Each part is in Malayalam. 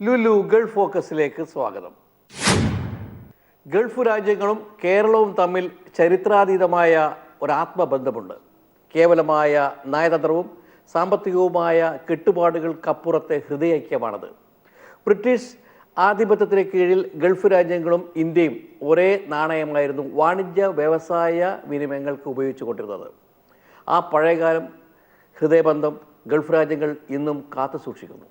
ലുലു ഗൾഫ് ഫോക്കസിലേക്ക് സ്വാഗതം. ഗൾഫ് രാജ്യങ്ങളും കേരളവും തമ്മിൽ ചരിത്രാതീതമായ ഒരാത്മബന്ധമുണ്ട്. കേവലമായ നയതന്ത്രവും സാമ്പത്തികവുമായ കെട്ടുപാടുകൾക്കപ്പുറത്തെ ഹൃദയൈക്യമാണത്. ബ്രിട്ടീഷ് ആധിപത്യത്തിന് കീഴിൽ ഗൾഫ് രാജ്യങ്ങളും ഇന്ത്യയും ഒരേ നാണയമായിരുന്നു വാണിജ്യ വ്യവസായ വിനിമയങ്ങൾക്ക് ഉപയോഗിച്ചുകൊണ്ടിരുന്നത്. ആ പഴയകാലം ഹൃദയബന്ധം ഗൾഫ് രാജ്യങ്ങൾ ഇന്നും കാത്തു സൂക്ഷിക്കുന്നു.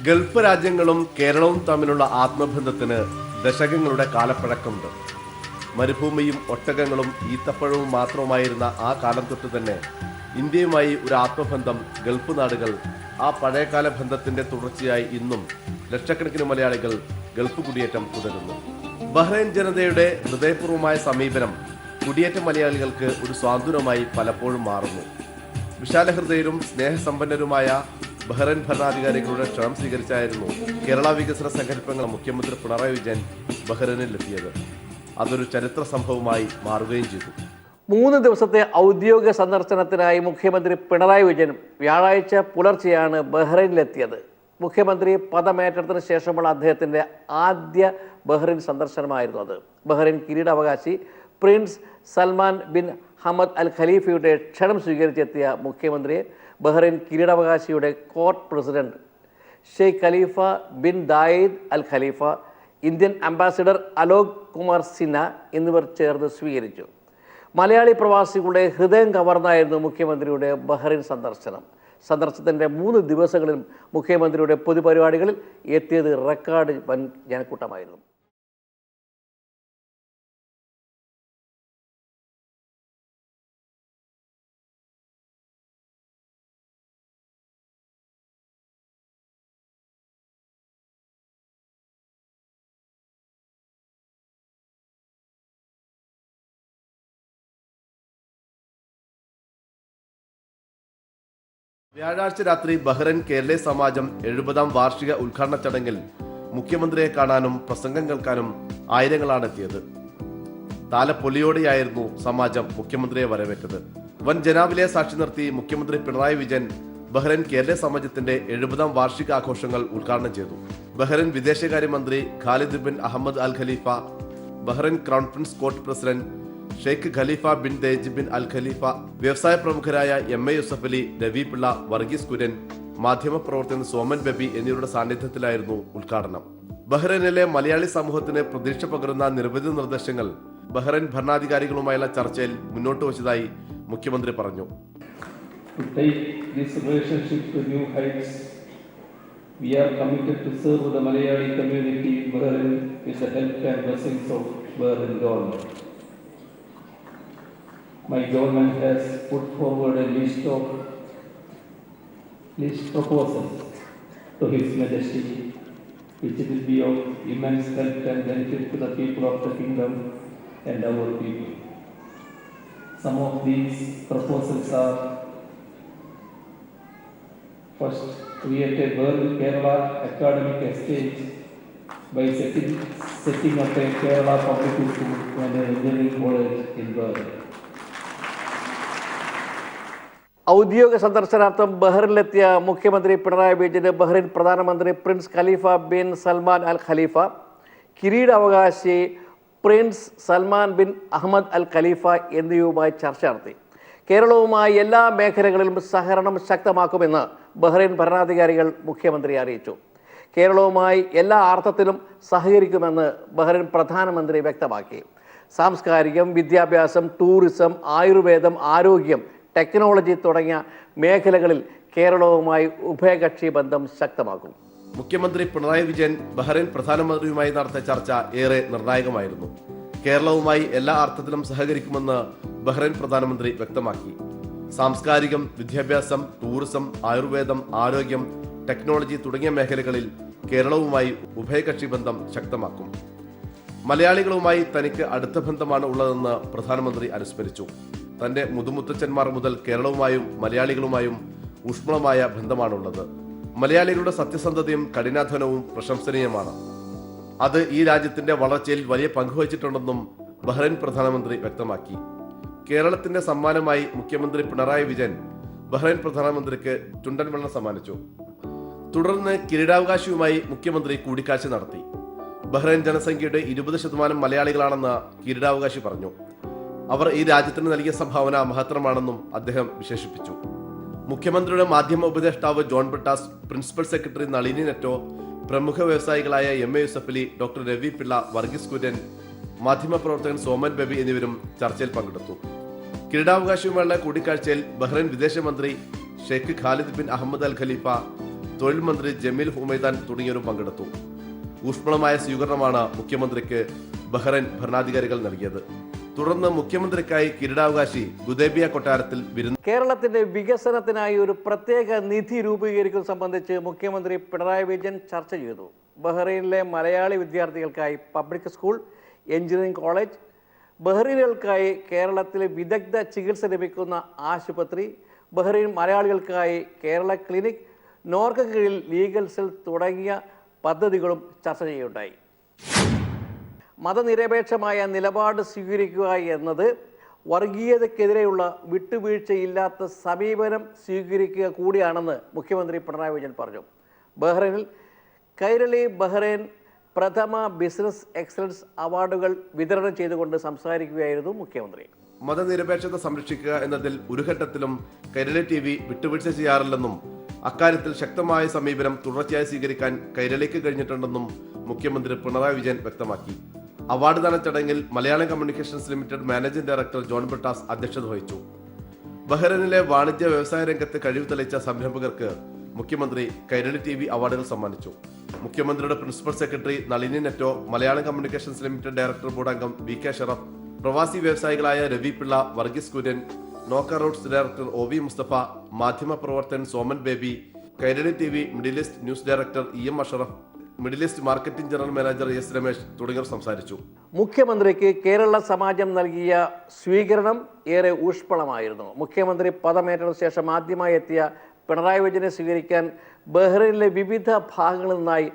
ഗൾഫ് രാജ്യങ്ങളും കേരളവും തമ്മിലുള്ള ആത്മബന്ധത്തിന് ദശകങ്ങളുടെ കാലപ്പഴക്കമുണ്ട്. മരുഭൂമിയും ഒട്ടകങ്ങളും ഈത്തപ്പഴവും മാത്രമായിരുന്ന ആ കാലം തൊട്ട് തന്നെ ഇന്ത്യയുമായി ഒരു ആത്മബന്ധം ഗൾഫ് നാടുകൾ ആ പഴയകാല ബന്ധത്തിന്റെ തുടർച്ചയായി ഇന്നും ലക്ഷക്കണക്കിന് മലയാളികൾ ഗൾഫ് കുടിയേറ്റം തുടരുന്നു. ബഹ്റൈൻ ജനതയുടെ ഹൃദയപൂർവ്വമായ സമീപനം കുടിയേറ്റ മലയാളികൾക്ക് ഒരു സ്വാതന്ത്ര്യമായി പലപ്പോഴും മാറുന്നു. വിശാലഹൃദയരും സ്നേഹസമ്പന്നരുമായ ബഹ്റൈൻ ഭരണാധികാരികളുടെ ക്ഷണം സ്വീകരിച്ചായിരുന്നു കേരള വികസന സങ്കല്പങ്ങൾ മുഖ്യമന്ത്രി പിണറായി വിജയൻ ബഹ്റൈനിലെത്തിയത്. അതൊരു ചരിത്ര സംഭവമായി മാറുകയും ചെയ്തു. 3 ദിവസത്തെ ഔദ്യോഗിക സന്ദർശനത്തിനായി മുഖ്യമന്ത്രി പിണറായി വിജയൻ വ്യാഴാഴ്ച പുലർച്ചെയാണ് ബഹ്റൈനിലെത്തിയത്. മുഖ്യമന്ത്രി പദമേറ്റെടുത്തതിന് ശേഷമുള്ള അദ്ദേഹത്തിൻ്റെ ആദ്യ ബഹ്റൈൻ സന്ദർശനമായിരുന്നു അത്. ബഹ്റൈൻ കിരീടാവകാശി prince Salman bin Hamad Al ഖലീഫയുടെ ക്ഷണം സ്വീകരിച്ചെത്തിയ മുഖ്യമന്ത്രിയെ ബഹ്റൈൻ കിരീടാവകാശിയുടെ court president Sheikh Khalifa bin Daij Al Khalifa, Indian ambassador Alok Kumar Sinha എന്നിവർ ചേർന്ന് സ്വീകരിച്ചു. മലയാളി പ്രവാസികളുടെ ഹൃദയം കവർന്നായിരുന്നു മുഖ്യമന്ത്രിയുടെ ബഹ്റൈൻ സന്ദർശനം. സന്ദർശനത്തിൻ്റെ 3 ദിവസങ്ങളിലും മുഖ്യമന്ത്രിയുടെ പൊതുപരിപാടികളിൽ എത്തിയത് റെക്കോർഡ് വൻ ജനക്കൂട്ടമായിരുന്നു. വ്യാഴാഴ്ച രാത്രി ബഹ്റൈൻ കേരളീയ സമാജം 70ാം വാർഷിക ഉദ്ഘാടന ചടങ്ങിൽ മുഖ്യമന്ത്രിയെ കാണാനും പ്രസംഗം കേൾക്കാനും ആയിരങ്ങളാണ് എത്തിയത്. താലപ്പൊലിയോടെയായിരുന്നു സമാജം മുഖ്യമന്ത്രിയെ വരവേറ്റത്. വൻ ജനാവിലയെ സാക്ഷി നിർത്തി മുഖ്യമന്ത്രി പിണറായി വിജയൻ ബഹ്റൈൻ കേരളീയ സമാജത്തിന്റെ 70ാം വാർഷിക ആഘോഷങ്ങൾ ഉദ്ഘാടനം ചെയ്തു. ബഹ്റൈൻ വിദേശകാര്യമന്ത്രി Khalid bin Ahmed Al Khalifa, Bahrain crown prince court president Sheikh Khalifa bin തേജ് ബിൻ അൽ ഖലീഫ, വ്യവസായ പ്രമുഖരായ MA യൂസഫ് അലി, രവി പിള്ള, വർഗീസ് കുര്യൻ, മാധ്യമപ്രവർത്തകൻ സോമൻ ബേബി എന്നിവരുടെ സാന്നിധ്യത്തിലായിരുന്നു ഉദ്ഘാടനം. ബഹ്റൈനിലെ മലയാളി സമൂഹത്തിന് പ്രതീക്ഷ പകരുന്ന നിരവധി നിർദ്ദേശങ്ങൾ ബഹ്റൈൻ ഭരണാധികാരികളുമായുള്ള ചർച്ചയിൽ മുന്നോട്ട് വച്ചതായി മുഖ്യമന്ത്രി പറഞ്ഞു. We are committed to serve the Malayali community in Bahrain with the help and blessings of Bahrain government. My government has put forward a list proposals to His Majesty, which will be of immense help and benefit to the people of the kingdom and our people. Some of these proposals are: first, create a World Kerala academic exchange by setting up a Kerala public school and an engineering college in Bahrain. ഔദ്യോഗിക സന്ദർശനാർത്ഥം ബഹ്റൈനിലെത്തിയ മുഖ്യമന്ത്രി പിണറായി വിജയന് ബഹ്റൈൻ പ്രധാനമന്ത്രി പ്രിൻസ് ഖലീഫ ബിൻ സൽമാൻ അൽ ഖലീഫ, കിരീടാവകാശി prince Salman bin Ahmed Al ഖലീഫ എന്നിവയുമായി ചർച്ച നടത്തി. കേരളവുമായി എല്ലാ മേഖലകളിലും സഹകരണം ശക്തമാക്കുമെന്ന് ബഹ്റൈൻ ഭരണാധികാരികൾ മുഖ്യമന്ത്രിയെ അറിയിച്ചു. കേരളവുമായി എല്ലാ അർത്ഥത്തിലും സഹകരിക്കുമെന്ന് ബഹ്റൈൻ പ്രധാനമന്ത്രി വ്യക്തമാക്കി. സാംസ്കാരികം, വിദ്യാഭ്യാസം, ടൂറിസം, ആയുർവേദം, ആരോഗ്യം, ടെക്നോളജി തുടങ്ങിയ മേഖലകളിൽ കേരളവുമായി ഉഭയകക്ഷി ബന്ധം ശക്തമാക്കും. മുഖ്യമന്ത്രി പിണറായി വിജയൻ ബഹ്റൈൻ പ്രധാനമന്ത്രിയുമായി നടത്തിയ ചർച്ച ഏറെ നിർണായകമായിരുന്നു. കേരളവുമായി എല്ലാ അർത്ഥത്തിലും സഹകരിക്കുമെന്ന് ബഹ്റൈൻ പ്രധാനമന്ത്രി വ്യക്തമാക്കി. സാംസ്കാരികം, വിദ്യാഭ്യാസം, ടൂറിസം, ആയുർവേദം, ആരോഗ്യം, ടെക്നോളജി തുടങ്ങിയ മേഖലകളിൽ കേരളവുമായി ഉഭയകക്ഷി ബന്ധം ശക്തമാക്കും. മലയാളികളുമായി തനിക്ക് അടുത്ത ബന്ധമാണ് ഉള്ളതെന്ന് പ്രധാനമന്ത്രി അനുസ്മരിച്ചു. തന്റെ മുതുമുത്തച്ഛന്മാർ മുതൽ കേരളവുമായും മലയാളികളുമായും ഊഷ്മളമായ ബന്ധമാണുള്ളത്. മലയാളികളുടെ സത്യസന്ധതയും കഠിനാധ്വാനവും പ്രശംസനീയമാണ്. അത് ഈ രാജ്യത്തിന്റെ വളർച്ചയിൽ വലിയ പങ്കുവച്ചിട്ടുണ്ടെന്നും ബഹ്റൈൻ പ്രധാനമന്ത്രി വ്യക്തമാക്കി. കേരളത്തിന്റെ സമ്മാനമായി മുഖ്യമന്ത്രി പിണറായി വിജയൻ ബഹ്റൈൻ പ്രധാനമന്ത്രിക്ക് ചുണ്ടൻ വെള്ളം സമ്മാനിച്ചു. തുടർന്ന് കിരീടാവകാശിയുമായി മുഖ്യമന്ത്രി കൂടിക്കാഴ്ച നടത്തി. ബഹ്റൈൻ ജനസംഖ്യയുടെ 20% മലയാളികളാണെന്ന് കിരീടാവകാശി പറഞ്ഞു. അവർ ഈ രാജ്യത്തിന് നൽകിയ സംഭാവന മഹത്തരമാണെന്നും അദ്ദേഹം വിശേഷിപ്പിച്ചു. മുഖ്യമന്ത്രിയുടെ മാധ്യമ ഉപദേഷ്ടാവ് ജോൺ ബ്രിട്ടാസ്, പ്രിൻസിപ്പൽ സെക്രട്ടറി നളിനി നെറ്റോ, പ്രമുഖ വ്യവസായികളായ എം.എ. യൂസഫലി, ഡോക്ടർ രവി പിള്ള, വർഗീസ് കുര്യൻ, മാധ്യമപ്രവർത്തകൻ സോമൻ ബേബി എന്നിവരും ചർച്ചയിൽ പങ്കെടുത്തു. കിരീടാവകാശിയുമായുള്ള കൂടിക്കാഴ്ചയിൽ ബഹ്റൈൻ വിദേശമന്ത്രി Sheikh Khalid bin Ahmed Al Khalifa, തൊഴിൽ മന്ത്രി ജമീൽ ഹുമൈദാൻ തുടങ്ങിയവരും പങ്കെടുത്തു. ഊഷ്മളമായ സ്വീകരണമാണ് മുഖ്യമന്ത്രിക്ക് ബഹ്റൈൻ ഭരണാധികാരികൾ നൽകിയത്. തുടർന്ന് മുഖ്യമന്ത്രിക്കായി കിരീടാവകാശി ഗുദേബിയ കൊട്ടാരത്തിൽ വിരുന്ന്. കേരളത്തിന്റെ വികസനത്തിനായി ഒരു പ്രത്യേക നിധി രൂപീകരിക്കുന്നത് സംബന്ധിച്ച് മുഖ്യമന്ത്രി പിണറായി വിജയൻ ചർച്ച ചെയ്തു. ബഹ്റൈനിലെ മലയാളി വിദ്യാർത്ഥികൾക്കായി പബ്ലിക് സ്കൂൾ, എഞ്ചിനീയറിംഗ് കോളേജ്, ബഹ്റൈനികൾക്കായി കേരളത്തിലെ വിദഗ്ധ ചികിത്സ ലഭിക്കുന്ന ആശുപത്രി, ബഹ്റൈൻ മലയാളികൾക്കായി കേരള ക്ലിനിക്, നോർക്ക് കീഴിൽ ലീഗൽ സെൽ തുടങ്ങിയ പദ്ധതികളും ചർച്ച ചെയ്യുകയുണ്ടായി. മതനിരപേക്ഷമായ നിലപാട് സ്വീകരിക്കുക എന്നത് വർഗീയതയ്ക്കെതിരെയുള്ള വിട്ടുവീഴ്ചയില്ലാത്ത സമീപനം സ്വീകരിക്കുക കൂടിയാണെന്ന് മുഖ്യമന്ത്രി പിണറായി വിജയൻ പറഞ്ഞു. ബഹ്റൈനിൽ കൈരളി ബഹ്റൈൻ പ്രഥമ ബിസിനസ് എക്സലൻസ് അവാർഡുകൾ വിതരണം ചെയ്തുകൊണ്ട് സംസാരിക്കുകയായിരുന്നു മുഖ്യമന്ത്രി. മതനിരപേക്ഷത സംരക്ഷിക്കുക എന്നതിൽ ഒരു ഘട്ടത്തിലും കൈരളി TV വിട്ടുവീഴ്ച ചെയ്യാറില്ലെന്നും അക്കാര്യത്തിൽ ശക്തമായ സമീപനം തുടർച്ചയായി സ്വീകരിക്കാൻ കൈരളിക്ക് കഴിഞ്ഞിട്ടുണ്ടെന്നും മുഖ്യമന്ത്രി പിണറായി വിജയൻ വ്യക്തമാക്കി. അവാർഡ് ദാന ചടങ്ങിൽ Malayalam communications limited managing director John Brittas അധ്യക്ഷത വഹിച്ചു. ബഹ്റൈനിലെ വാണിജ്യ വ്യവസായ രംഗത്ത് കഴിവ് തെളിയിച്ച സംരംഭകർക്ക് മുഖ്യമന്ത്രി കൈരളി TV അവാർഡുകൾ സമ്മാനിച്ചു. മുഖ്യമന്ത്രിയുടെ principal secretary Nalini Netto, Malayalam communications limited director board അംഗം VK ഷറഫ്, പ്രവാസി വ്യവസായികളായ രവി പിള്ള, വർഗീസ് കുര്യൻ, നോക്ക റൂട്ട്സ് ഡയറക്ടർ OV മുസ്തഫ, മാധ്യമപ്രവർത്തകൻ Soman baby, Kairali TV middle east news director EM Ashraf, middle east marketing general manager S Ramesh തുടങ്ങിയവർ സംസാരിച്ചു. മുഖ്യമന്ത്രിക്ക് കേരള സമാജം നൽകിയ സ്വീകരണം ഏറെ ഊഷ്മളമായിരുന്നു. മുഖ്യമന്ത്രി പദമേറ്റതിനു ശേഷം ആദ്യമായി എത്തിയ പിണറായി വിജയനെ സ്വീകരിക്കാൻ ബഹ്റൈനിലെ വിവിധ ഭാഗങ്ങളിൽ നിന്നായി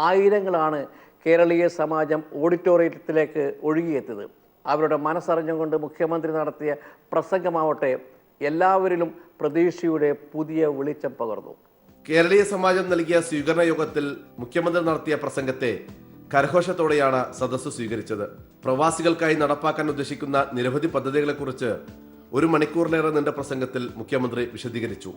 ആയിരങ്ങളാണ് കേരളീയ സമാജം ഓഡിറ്റോറിയത്തിലേക്ക് ഒഴുകിയെത്തിയത്. അവരുടെ മനസ്സറിഞ്ഞുകൊണ്ട് മുഖ്യമന്ത്രി നടത്തിയ പ്രസംഗമാവട്ടെ എല്ലാവരിലും പ്രതീക്ഷയുടെ പുതിയ വെളിച്ചം പകർന്നു. കേരളീയ സമാജം നൽകിയ സ്വീകരണ യോഗത്തിൽ മുഖ്യമന്ത്രി നടത്തിയ പ്രസംഗത്തെ കരഘോഷത്തോടെയാണ് സദസ്സ് സ്വീകരിച്ചത്. പ്രവാസികൾക്കായി നടപ്പാക്കാൻ ഉദ്ദേശിക്കുന്ന നിരവധി പദ്ധതികളെക്കുറിച്ച് 1 മണിക്കൂറിലേറെ നീണ്ട പ്രസംഗത്തിൽ മുഖ്യമന്ത്രി വിശദീകരിച്ചു.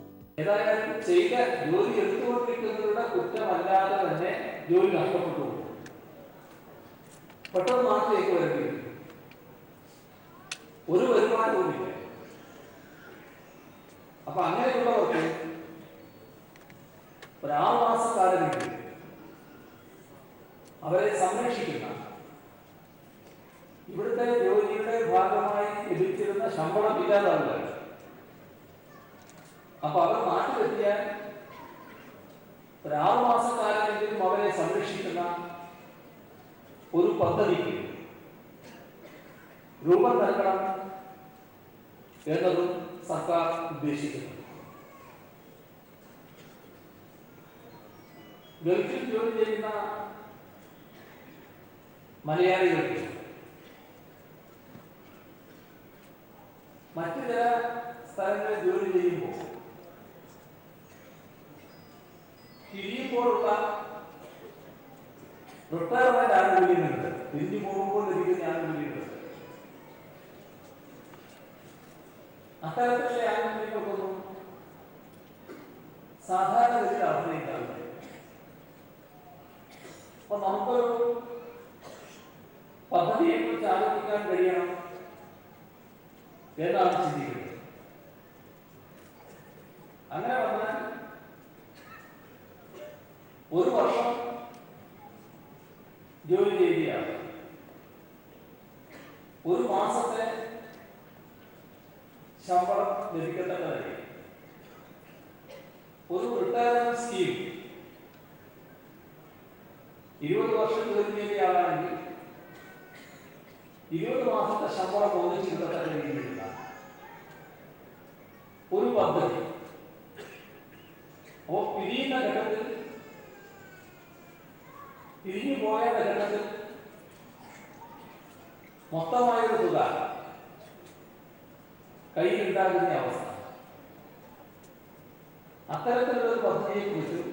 ഒരു വരുമാനവുമില്ല. അപ്പൊ അങ്ങനെയുള്ളവർക്ക് ഒരു 6 മാസക്കാലമെങ്കിൽ അവരെ സംരക്ഷിക്കുന്ന ഇവിടുത്തെ ജോലിയുടെ ഭാഗമായി ലഭിച്ചിരുന്ന ശമ്പളം ഇല്ലാതാവുക. അപ്പൊ അവർ നാട്ടിലെത്തിയാൽ ഒരു 6 മാസക്കാലമെങ്കിലും അവരെ സംരക്ഷിക്കുന്ന ഒരു പദ്ധതിക്ക് രൂപം നൽകണം എന്നതും സർക്കാർ ഉദ്ദേശിക്കുന്നു. ഗൾഫിൽ ജോലി ചെയ്യുന്ന മലയാളികൾക്ക് മറ്റു ചില സ്ഥലങ്ങളിൽ ജോലി ചെയ്യുമ്പോഴുള്ള റിട്ടയർമെന്റ് ആനുകൂല്യങ്ങളുണ്ട്. തിരിഞ്ഞു പോകുമ്പോൾ ലഭിക്കുന്ന ആനുകൂല്യങ്ങളുണ്ട്. അത്തരത്തിലുള്ള ആനുകൂല്യങ്ങൾക്കൊന്നും സാധാരണഗതിയിൽ അർഹതയില്ലാതെ അപ്പൊ നമുക്കൊരു പദ്ധതിയെ കുറിച്ച് ആലോചിക്കാൻ കഴിയണം എന്നാണ് ചിന്തിക്കുന്നത്. അങ്ങനെ പറഞ്ഞാൽ ഒരു വർഷം ജോലി ചെയ്യുകയാണ്. ഒരു മാസത്തെ ശമ്പളം ലഭിക്കത്തക്കതായി ഒരു റിട്ടയർമെന്റ് സ്കീം 20 വർഷം ജോലി ചെയ്യുന്ന ആളാണെങ്കിൽ 20 മാസത്തെ ശമ്പളം ഒന്നിച്ച് കിട്ടത്തക്ക രീതിയിലുള്ള ഒരു പദ്ധതി. അപ്പോൾ പിരിയുന്ന ഘട്ടത്തിൽ, പിരിഞ്ഞു പോയ ഘട്ടത്തിൽ മൊത്തമായൊരു തുക കയ്യിലുണ്ടാകുന്ന അവസ്ഥ. അത്തരത്തിലുള്ള ഒരു പദ്ധതിയെ കുറിച്ചും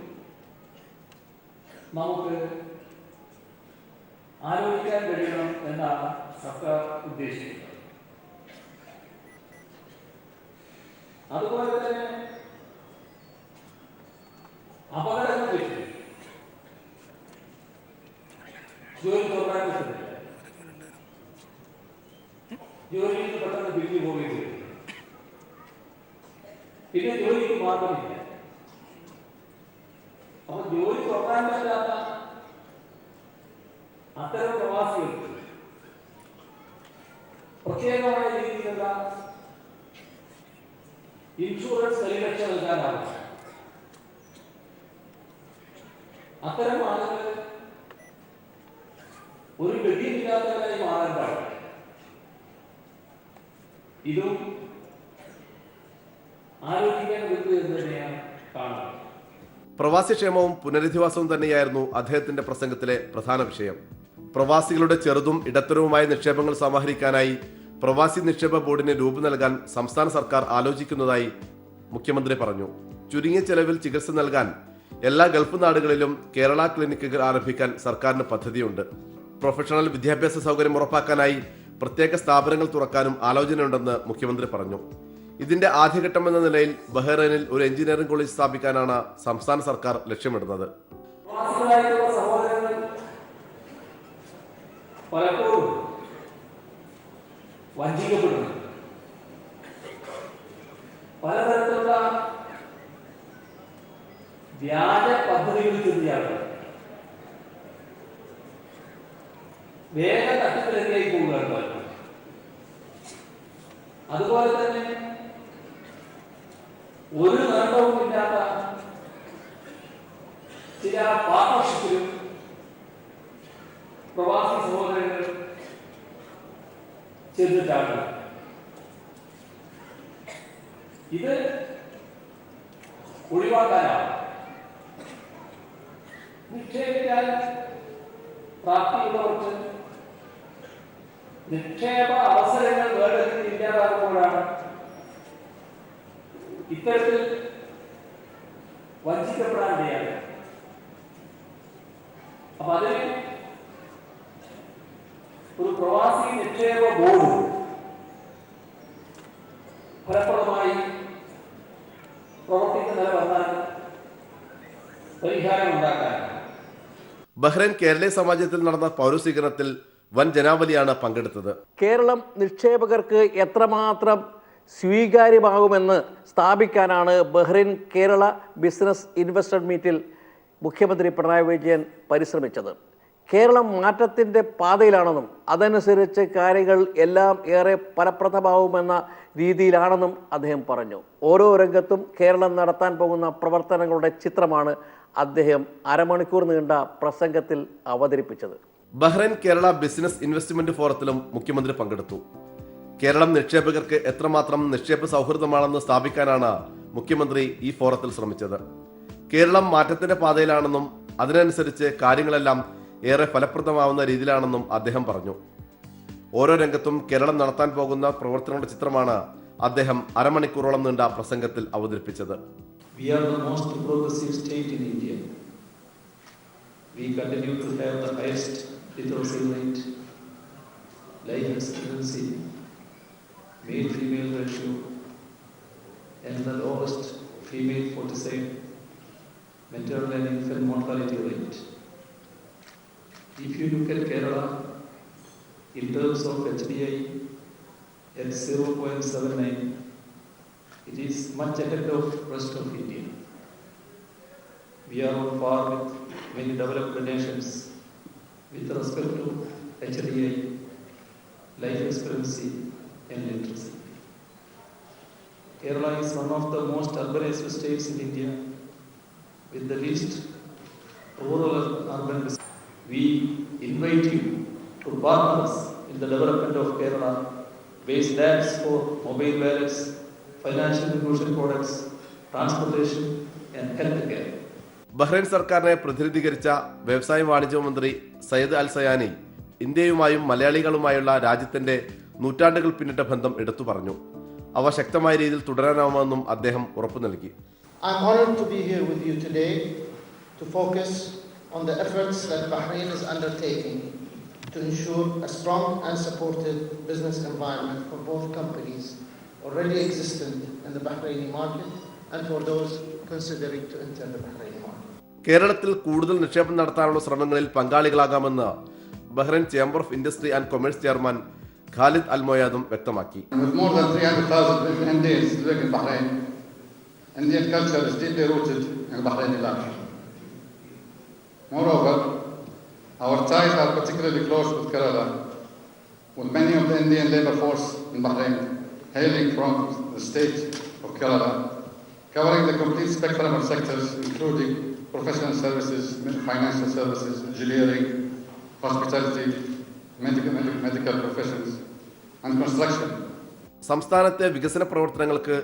നമുക്ക് ആലോചിക്കാൻ കഴിയണം എന്നാണ് സർക്കാർ ഉദ്ദേശിക്കുന്നത്. അതുപോലെ തന്നെ അപകടങ്ങൾ വെച്ച് ജോലി തുടരാൻ പറ്റുന്നില്ല, ജോലിയിൽ പെട്ടെന്ന് പിരിഞ്ഞു പോവുകയും ചെയ്യും, പിന്നെ ജോലിക്ക് മാർഗമില്ല. അപ്പൊ ജോലി തുടരാൻ പറ്റാത്ത അത്തരം പ്രവാസികൾക്ക് പ്രത്യേകമായ രീതിയിലുള്ള ഇൻഷുറൻസ് പരിരക്ഷ നൽകാനാവും. അത്തരം ആളുകൾ ഒരു ഗതിയില്ലാത്തവരായി മാറാൻ പാടില്ല. ഇതും ആലോചിക്കാൻ പറ്റും എന്ന് തന്നെയാണ് കാണുന്നത്. പ്രവാസി ക്ഷേമവും പുനരധിവാസവും തന്നെയായിരുന്നു അദ്ദേഹത്തിന്റെ പ്രസംഗത്തിലെ പ്രധാന വിഷയം. പ്രവാസികളുടെ ചെറുതും ഇടത്തരവുമായ നിക്ഷേപങ്ങൾ സമാഹരിക്കാനായി പ്രവാസി നിക്ഷേപ ബോർഡിന് രൂപം നൽകാൻ സംസ്ഥാന സർക്കാർ ആലോചിക്കുന്നതായി മുഖ്യമന്ത്രി പറഞ്ഞു. ചുരുങ്ങിയ ചെലവിൽ ചികിത്സ നൽകാൻ എല്ലാ ഗൾഫ് നാടുകളിലും കേരള ക്ലിനിക്കുകൾ ആരംഭിക്കാൻ സർക്കാരിന് പദ്ധതിയുണ്ട്. പ്രൊഫഷണൽ വിദ്യാഭ്യാസ സൗകര്യം ഉറപ്പാക്കാനായി പ്രത്യേക സ്ഥാപനങ്ങൾ തുറക്കാനും ആലോചനയുണ്ടെന്ന് മുഖ്യമന്ത്രി പറഞ്ഞു. ഇതിന്റെ ആദ്യഘട്ടം എന്ന നിലയിൽ ബഹ്റൈനിൽ ഒരു എഞ്ചിനീയറിംഗ് കോളേജ് സ്ഥാപിക്കാനാണ് സംസ്ഥാന സർക്കാർ ലക്ഷ്യമിടുന്നത്. പലപ്പോഴും വഞ്ചിക്കപ്പെടുന്നു, പലതരത്തിലുള്ള വ്യാജ പദ്ധതികൾ ചെറിയാണ് വേഗം തട്ടിപ്പിലേക്കായി പോവുകയാണ്. അതുപോലെ തന്നെ ഒരു നേട്ടവുമില്ലാത്ത ചില പാർട്ണർഷിപ്പിലും പ്രവാസി സഹോദരങ്ങൾ ചെന്നിട്ടാണ്. ഇത് ഒഴിവാക്കാനാണ്. നിക്ഷേപിക്കാൻ പ്രാപ്തിയുള്ളവർക്ക് നിക്ഷേപ അവസരങ്ങൾ വേണ്ടതിൽ ഇല്ലാതാകുമ്പോഴാണ് ഇത്തരത്തിൽ വഞ്ചിക്കപ്പെടാനിടയാണ്. അപ്പൊ അതിന് ഒരു പ്രവാസി നിക്ഷേപ ബോർഡ് ഫലപ്രദമായി പ്രവർത്തിക്കുന്ന വന്നാൽ പരിഹാരം ഉണ്ടാക്കാൻ. ബഹ്റൈൻ കേരളീയ സമാജത്തിൽ നടന്ന പൗരസ്വീകരണത്തിൽ വൻ ജനാവലിയാണ് പങ്കെടുത്തത്. കേരളം നിക്ഷേപകർക്ക് എത്രമാത്രം സ്വീകാര്യമാകുമെന്ന് സ്ഥാപിക്കാനാണ് ബഹ്റൈൻ കേരള ബിസിനസ് ഇൻവെസ്റ്റർ മീറ്റിൽ മുഖ്യമന്ത്രി പിണറായി വിജയൻ പരിശ്രമിച്ചത്. കേരളം മാറ്റത്തിൻ്റെ പാതയിലാണെന്നും അതനുസരിച്ച് കാര്യങ്ങൾ എല്ലാം ഏറെ ഫലപ്രദമാവുമെന്ന രീതിയിലാണെന്നും അദ്ദേഹം പറഞ്ഞു. ഓരോ രംഗത്തും കേരളം നടത്താൻ പോകുന്ന പ്രവർത്തനങ്ങളുടെ ചിത്രമാണ് അദ്ദേഹം അരമണിക്കൂർ നീണ്ട പ്രസംഗത്തിൽ അവതരിപ്പിച്ചത്. ബഹ്റൈൻ കേരള ബിസിനസ് ഇൻവെസ്റ്റ്മെന്റ് ഫോറത്തിലും മുഖ്യമന്ത്രി പങ്കെടുത്തു. കേരളം നിക്ഷേപകർക്ക് എത്രമാത്രം നിക്ഷേപ സൗഹൃദമാണെന്ന് സ്ഥാപിക്കാനാണ് മുഖ്യമന്ത്രി ഈ ഫോറത്തിൽ ശ്രമിച്ചത്. കേരളം മാറ്റത്തിന്റെ പാതയിലാണെന്നും അതിനനുസരിച്ച് കാര്യങ്ങളെല്ലാം ഏറെ ഫലപ്രദമാവുന്ന രീതിയിലാണെന്നും അദ്ദേഹം പറഞ്ഞു. ഓരോ രംഗത്തും കേരളം നടത്താൻ പോകുന്ന പ്രവർത്തനങ്ങളുടെ ചിത്രമാണ് അദ്ദേഹം അരമണിക്കൂറോളം നീണ്ട പ്രസംഗത്തിൽ അവതരിപ്പിച്ചത്. We are the most progressive state in India. We continue to have the highest literacy rate, life expectancy, male-female ratio, and the lowest female foeticide, maternal and infant mortality rate. If you look at Kerala, in terms of HDI at 0.79, it is much ahead of rest of India. We are on par with many developed nations with respect to HDI, life expectancy and literacy. Kerala is one of the most urbanized states in India with the least rural urban. We invite you to partner us in the development of Kerala based apps for mobile wallets, financial inclusion products, transportation and healthcare. Bahrain സർക്കാരിനെ പ്രതിനിധീകരിച്ച വ്യവസായ വാണിജ്യ മന്ത്രി സയ്യിദ് അൽ സയാനി ഇന്ത്യയുമായും മലയാളികളുമായുള്ള രാജ്യത്തിന്റെ നൂറ്റാണ്ടുകൾ പിന്നിട്ട ബന്ധം എടുത്തു പറഞ്ഞു. അവ ശക്തമായ രീതിയിൽ തുടരാനാവുമെന്നും അദ്ദേഹം ഉറപ്പു നൽകി. I'm honored to be here with you today to focus on the efforts that Bahrain is undertaking to ensure a strong and supportive business environment for both companies already existent in the Bahraini market and for those considering to enter the Bahraini market. കേരളത്തിൽ കൂടുതൽ നിക്ഷേപം നടത്താനുള്ള ശ്രമങ്ങളിൽ പങ്കാളികളാകാമെന്ന് Bahrain chamber of industry and commerce chairman Khalid അൽമോയാദും വ്യക്തമാക്കി. With more than 300,000 Indians living in Bahrain, Indian culture is deeply rooted in Bahraini life. Moreover, our ties are particularly close with Kerala, with many of the Indian labor force in Bahrain hailing from the state of Kerala, covering the complete spectrum of sectors including professional services, financial services, engineering, hospitality, medical professions, and construction. സംസ്ഥാനത്തെ വികസന പ്രവർത്തനങ്ങൾക്ക്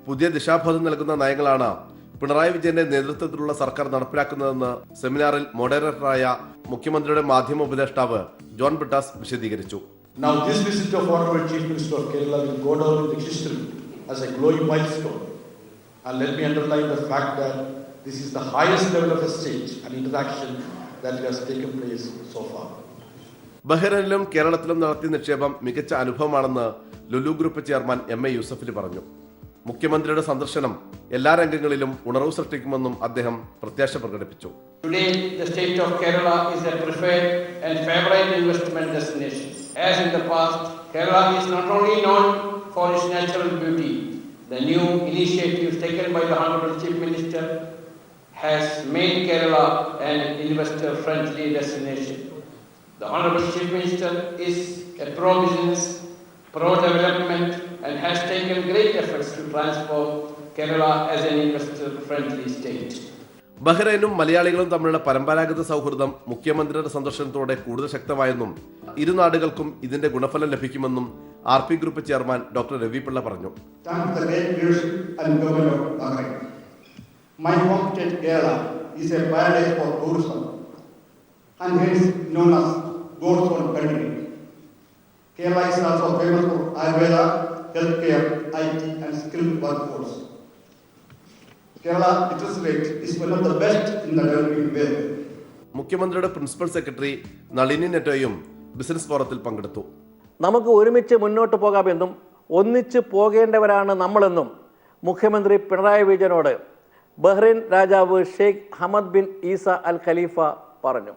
പുതിയ ദിശാബോധം നൽകുന്ന നയങ്ങളാണ് പിണറായി വിജയന്റെ നേതൃത്വത്തിലുള്ള സർക്കാർ നടപ്പിലാക്കുന്നതെന്ന് സെമിനാറിൽ മോഡറേറ്ററായ മുഖ്യമന്ത്രിയുടെ മാധ്യമ ഉപദേഷ്ടാവ് ജോൺ ബ്രിട്ടാസ് വിശദീകരിച്ചു. Now this visit of Honorable Chief Minister of Kerala will go down in the history as a glowing milestone. And let me underline the fact that this is the highest level of exchange and interaction that has taken place so far. ബഹ്റൈനിലും കേരളത്തിലും നടത്തിയ നിക്ഷേപം മികച്ച അനുഭവമാണെന്ന് ലുലു ഗ്രൂപ്പ് ചെയർമാൻ എം.എ. യൂസഫലി പറഞ്ഞു. മുഖ്യമന്ത്രിയുടെ സന്ദർശനം എല്ലാ രംഗങ്ങളിലും ഉണർവ് സൃഷ്ടിക്കുമെന്നും അദ്ദേഹം പ്രത്യാശ പ്രകടിപ്പിച്ചു. Today, the state of Kerala is a preferred and favorite investment destination. As in the past, Kerala is not only known for its natural beauty. The new initiatives taken by the Honorable Chief Minister has made Kerala an investor-friendly destination. The Honorable Chief Minister is a pro-business, pro-development and has taken great efforts to transform Kerala as an investor-friendly state. ബഹ്റൈനും മലയാളികളും തമ്മിലുള്ള പരമ്പരാഗത സൗഹൃദം മുഖ്യമന്ത്രിയുടെ സന്ദർശനത്തോടെ കൂടുതൽ ശക്തമായെന്നും ഇരു നാടുകൾക്കും ഇതിന്റെ ഗുണഫലം ലഭിക്കുമെന്നും RP group chairman doctor Ravi Pillai പറഞ്ഞു. Thanks to the great leadership and government of Bahrain. My home state Kerala is a paradise for tourism and hence known as God's own country. Kerala is also famous for Ayurveda, healthcare, IT and skilled workforce. Kerala literacy rate is one of the best in the developing world. മുഖ്യമന്ത്രിയുടെ പ്രിൻസിപ്പൽ സെക്രട്ടറി നളിനി നെറ്റോയും ബിസിനസ് ഫോറത്തിൽ പങ്കെടുത്തു. നമുക്ക് ഒരുമിച്ച് മുന്നോട്ട് പോകാമെന്നും ഒന്നിച്ച് പോകേണ്ടവരാണ് നമ്മളെന്നും മുഖ്യമന്ത്രി പിണറായി വിജയനോട് ബഹ്റൈൻ രാജാവ് ഷെയ്ഖ് ഹമദ് ബിൻ ഈസ അൽ ഖലീഫ പറഞ്ഞു.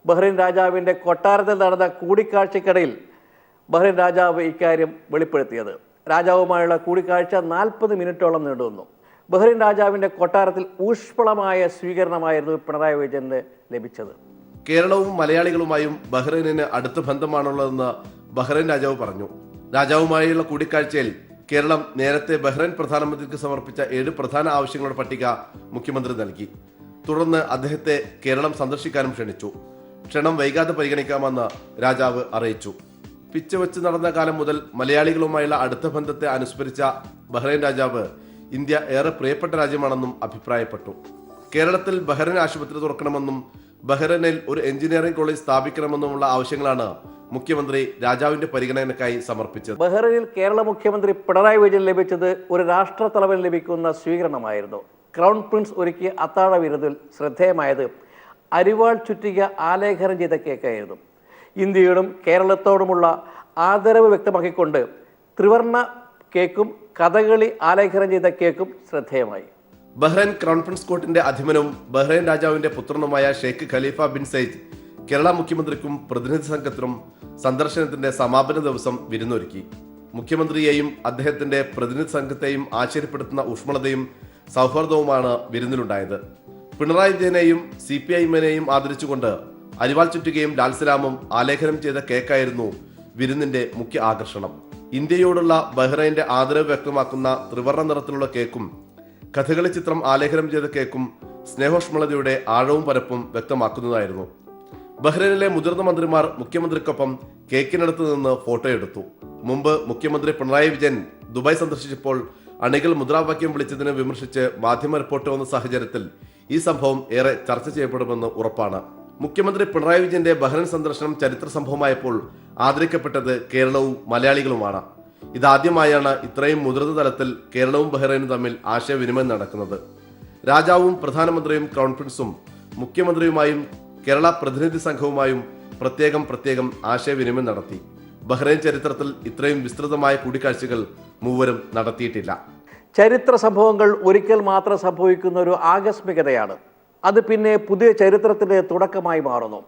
ബഹ്റൈൻ രാജാവിൻ്റെ കൊട്ടാരത്തിൽ നടന്ന കൂടിക്കാഴ്ചക്കിടയിൽ ബഹ്റൈൻ രാജാവ് ഇക്കാര്യം വെളിപ്പെടുത്തിയത്. രാജാവുമായുള്ള കൂടിക്കാഴ്ച 40 മിനിറ്റോളം നീണ്ടുവന്നു. ബഹ്റൈൻ രാജാവിൻ്റെ കൊട്ടാരത്തിൽ ഊഷ്മളമായ സ്വീകരണമായിരുന്നു പിണറായി വിജയന് ലഭിച്ചത്. കേരളവും മലയാളികളുമായും ബഹ്റൈനിന് അടുത്ത ബന്ധമാണുള്ളതെന്ന് ബഹ്റൈൻ രാജാവ് പറഞ്ഞു. രാജാവുമായുള്ള കൂടിക്കാഴ്ചയിൽ കേരളം നേരത്തെ ബഹ്റൈൻ പ്രധാനമന്ത്രിക്ക് സമർപ്പിച്ച 7 പ്രധാന ആവശ്യങ്ങളുടെ പട്ടിക മുഖ്യമന്ത്രി നൽകി. തുടർന്ന് അദ്ദേഹത്തെ കേരളം സന്ദർശിക്കാനും ക്ഷണിച്ചു. ക്ഷണം വൈകാതെ പരിഗണിക്കാമെന്ന് രാജാവ് അറിയിച്ചു. പിച്ചവെച്ച് നടന്ന കാലം മുതൽ മലയാളികളുമായുള്ള അടുത്ത ബന്ധത്തെ അനുസ്മരിച്ച ബഹ്റൈൻ രാജാവ് ഇന്ത്യ ഏറെ പ്രിയപ്പെട്ട രാജ്യമാണെന്നും അഭിപ്രായപ്പെട്ടു. കേരളത്തിൽ ബഹ്റൈൻ ആശുപത്രി തുറക്കണമെന്നും ബഹ്റൈനിൽ ഒരു എഞ്ചിനീയറിംഗ് കോളേജ് സ്ഥാപിക്കണമെന്നുമുള്ള ആവശ്യങ്ങളാണ് മുഖ്യമന്ത്രി രാജാവിന്റെ പരിഗണനയ്ക്കായി സമർപ്പിച്ചത്. ബഹ്റൈനിൽ കേരള മുഖ്യമന്ത്രി പിണറായി വിജയൻ ലഭിച്ചത് ഒരു രാഷ്ട്രത്തലവന് ലഭിക്കുന്ന സ്വീകരണമായിരുന്നു. ക്രൗൺ പ്രിൻസ് ഒരുക്കിയ അത്താഴ വിരുന്നിൽ ശ്രദ്ധേയമായത് അരിവാൾ ചുറ്റിക ആലേഖനം ചെയ്ത കേക്കായിരുന്നു. ഇന്ത്യയോടും കേരളത്തോടുമുള്ള ആദരവ് വ്യക്തമാക്കിക്കൊണ്ട് ത്രിവർണ്ണ കേക്കും കഥകളി ആലേഖനം ചെയ്ത കേക്കും ശ്രദ്ധേയമായി. ബഹ്റൈൻ ക്രൗൺ പ്രിൻസ് കോർട്ടിന്റെ അധിപനും ബഹ്റൈൻ രാജാവിന്റെ പുത്രനുമായ ഷെയ്ഖ് ഖലീഫ ബിൻ സയ്യിദ് കേരള മുഖ്യമന്ത്രിക്കും പ്രതിനിധി സംഘത്തിനും സന്ദർശനത്തിന്റെ സമാപന ദിവസം വിരുന്നൊരുക്കി. മുഖ്യമന്ത്രിയെയും അദ്ദേഹത്തിന്റെ പ്രതിനിധി സംഘത്തെയും ആശ്ചര്യപ്പെടുത്തുന്ന ഊഷ്മളതയും സൗഹാർദ്ദവുമാണ് വിരുന്നിലുണ്ടായത്. പിണറായി വിജയനെയും CPI-എമ്മിനെയും ആദരിച്ചുകൊണ്ട് അരിവാൾ ചുറ്റുകയും ലാൽസലാമും ആലേഖനം ചെയ്ത കേക്കായിരുന്നു വിരുന്നിന്റെ മുഖ്യ ആകർഷണം. ഇന്ത്യയോടുള്ള ബഹ്റൈന്റെ ആദരവ് വ്യക്തമാക്കുന്ന ത്രിവർണ്ണ നിറത്തിലുള്ള കേക്കും കഥകളി ചിത്രം ആലേഖനം ചെയ്ത കേക്കും സ്നേഹോഷ്മളതയുടെ ആഴവും പരപ്പും വ്യക്തമാക്കുന്നതായിരുന്നു. ബഹ്റൈനിലെ മുതിർന്ന മന്ത്രിമാർ മുഖ്യമന്ത്രിക്കൊപ്പം കേക്കിനടുത്ത് നിന്ന് ഫോട്ടോ എടുത്തു. മുമ്പ് മുഖ്യമന്ത്രി പിണറായി വിജയൻ ദുബായ് സന്ദർശിച്ചപ്പോൾ അണികൾ മുദ്രാവാക്യം വിളിച്ചതിനെ വിമർശിച്ച് മാധ്യമ റിപ്പോർട്ട് വന്ന സാഹചര്യത്തിൽ ഈ സംഭവം ഏറെ ചർച്ച ചെയ്യപ്പെടുമെന്ന് ഉറപ്പാണ്. മുഖ്യമന്ത്രി പിണറായി വിജയന്റെ ബഹ്റൈൻ സന്ദർശനം ചരിത്ര സംഭവമായപ്പോൾ ആദരിക്കപ്പെട്ടത് കേരളവും മലയാളികളുമാണ്. ഇതാദ്യമായാണ് ഇത്രയും മുതിർന്ന തലത്തിൽ കേരളവും ബഹ്റൈനും തമ്മിൽ ആശയവിനിമയം നടക്കുന്നത്. രാജാവും പ്രധാനമന്ത്രിയും ക്രൗൺ പ്രിൻസും മുഖ്യമന്ത്രിയുമായും കേരള പ്രതിനിധി സംഘവുമായും പ്രത്യേകം ആശയവിനിമയം നടത്തി. ബഹ്റൈൻ ചരിത്രത്തിൽ ഇത്രയും വിസ്തൃതമായ കൂടിക്കാഴ്ചകൾ മൂവരും നടത്തിയിട്ടില്ല. ചരിത്ര സംഭവങ്ങൾ ഒരിക്കൽ മാത്രം സംഭവിക്കുന്ന ഒരു ആകസ്മികതയാണ്. അത് പിന്നെ പുതിയ ചരിത്രത്തിൻ്റെ തുടക്കമായി മാറുന്നു.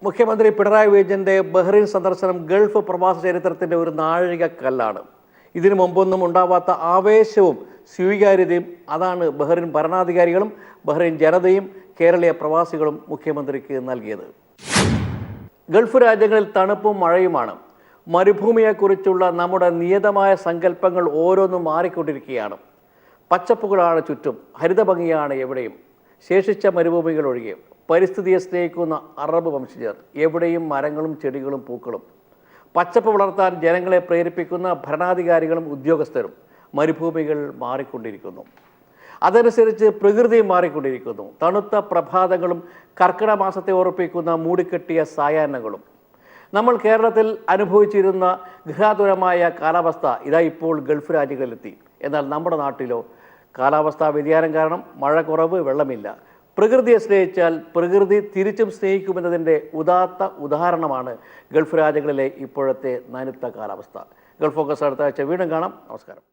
മുഖ്യമന്ത്രി പിണറായി വിജയൻ്റെ ബഹ്റൈൻ സന്ദർശനം ഗൾഫ് പ്രവാസ ചരിത്രത്തിൻ്റെ ഒരു നാഴികക്കല്ലാണ്. ഇതിനു മുമ്പൊന്നും ഉണ്ടാവാത്ത ആവേശവും സ്വീകാര്യതയും അതാണ് ബഹ്റൈൻ ഭരണാധികാരികളും ബഹ്റൈൻ ജനതയും കേരളീയ പ്രവാസികളും മുഖ്യമന്ത്രിക്ക് നൽകിയത്. ഗൾഫ് രാജ്യങ്ങളിൽ തണുപ്പും മഴയുമാണ്. മരുഭൂമിയെക്കുറിച്ചുള്ള നമ്മുടെ നിയതമായ സങ്കല്പങ്ങൾ ഓരോന്നും മാറിക്കൊണ്ടിരിക്കുകയാണ്. പച്ചപ്പുകളാണ് ചുറ്റും, ഹരിതഭംഗിയാണ് എവിടെയും. ശേഷിച്ച മരുഭൂമികൾ ഒഴികെ പരിസ്ഥിതിയെ സ്നേഹിക്കുന്ന അറബ് വംശജർ, എവിടെയും മരങ്ങളും ചെടികളും പൂക്കളും. പച്ചപ്പ് വളർത്താൻ ജനങ്ങളെ പ്രേരിപ്പിക്കുന്ന ഭരണാധികാരികളും ഉദ്യോഗസ്ഥരും. മരുഭൂമികൾ മാറിക്കൊണ്ടിരിക്കുന്നു, അതനുസരിച്ച് പ്രകൃതിയും മാറിക്കൊണ്ടിരിക്കുന്നു. തണുത്ത പ്രഭാതങ്ങളും കർക്കിടക മാസത്തെ ഓർപ്പിക്കുന്ന മൂടിക്കെട്ടിയ സായാഹ്നങ്ങളും. നമ്മൾ കേരളത്തിൽ അനുഭവിച്ചിരുന്ന ഗൃഹാതുരമായ കാലാവസ്ഥ ഇതാ ഇപ്പോൾ ഗൾഫ് രാജ്യങ്ങളിലെത്തി. എന്നാൽ നമ്മുടെ നാട്ടിലോ? കാലാവസ്ഥാ വ്യതിയാനം കാരണം മഴ കുറവ്, വെള്ളമില്ല. പ്രകൃതിയെ സ്നേഹിച്ചാൽ പ്രകൃതി തിരിച്ചും സ്നേഹിക്കുമെന്നതിൻ്റെ ഉദാത്ത ഉദാഹരണമാണ് ഗൾഫ് രാജ്യങ്ങളിലെ ഇപ്പോഴത്തെ നനുത്ത കാലാവസ്ഥ. ഗൾഫ് ഫോക്കസ് അടുത്ത ആഴ്ച വീണ്ടും കാണാം. നമസ്കാരം.